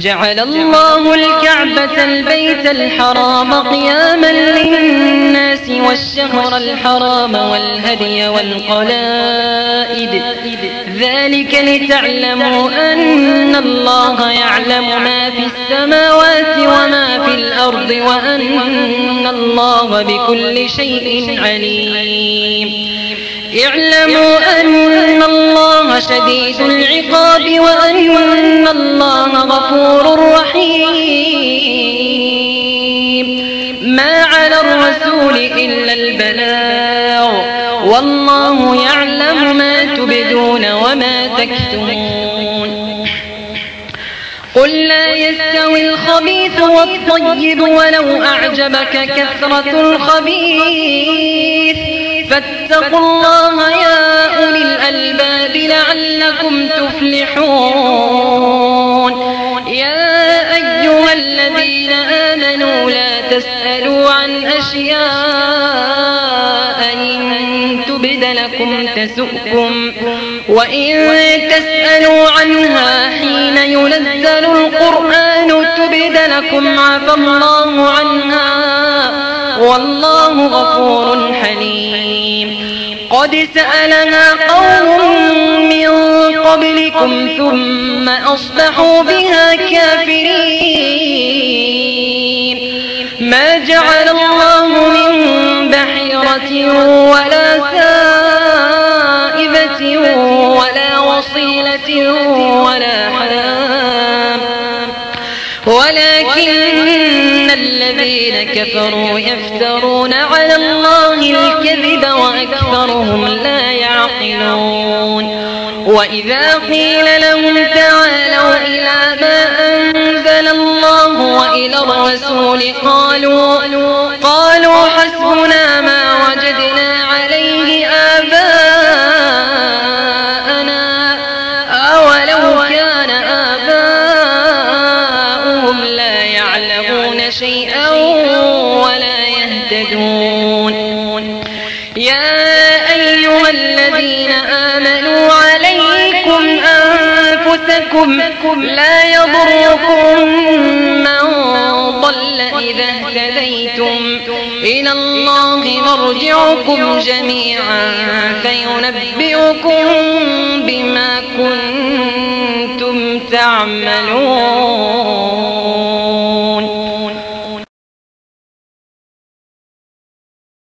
جعل الله الكعبة البيت الحرام قياما للناس والشهر الحرام والهدي والقلائد ذلك لتعلموا أن الله يعلم ما في السماوات وما في الأرض وأن الله بكل شيء عليم. اعلموا أن الله شديد العقاب وأن الله غفور رحيم. ما على الرسول إلا البلاغ والله يعلم ما تبدون وما تكتمون. قل لا يستوي الخبيث والطيب ولو أعجبك كثرة الخبيث فاتقوا الله يا أولي الألباب لعلكم تفلحون. يا أيها الذين آمنوا لا تسألوا عن أشياء إن تبد لكم تسؤكم وإن تسألوا عنها حين ينزل القرآن تبد لكم عفى الله عنها والله غفور حليم. قد سألها قوم من قبلكم ثم أصبحوا بها كافرين. ما جعل الله من بحيرة ولا سائبة ولا وصيلة ولا حام ولكن الذين كفروا يفترون على الله الكذب وأكثرهم لا يعقلون. وإذا قيل لهم تعالوا إلى ما أنزل الله وإلى الرسول قالوا حسبنا ما وجدنا عليه آباءنا أولو كان آباؤهم لا يعلمون شيئا ولا يهتدون. يا أيها الذين آمنوا عليكم أنفسكم لا يضركم من ضل إذا اهتديتم إلى الله مرجعكم جميعا فينبئكم بما كنتم تعملون.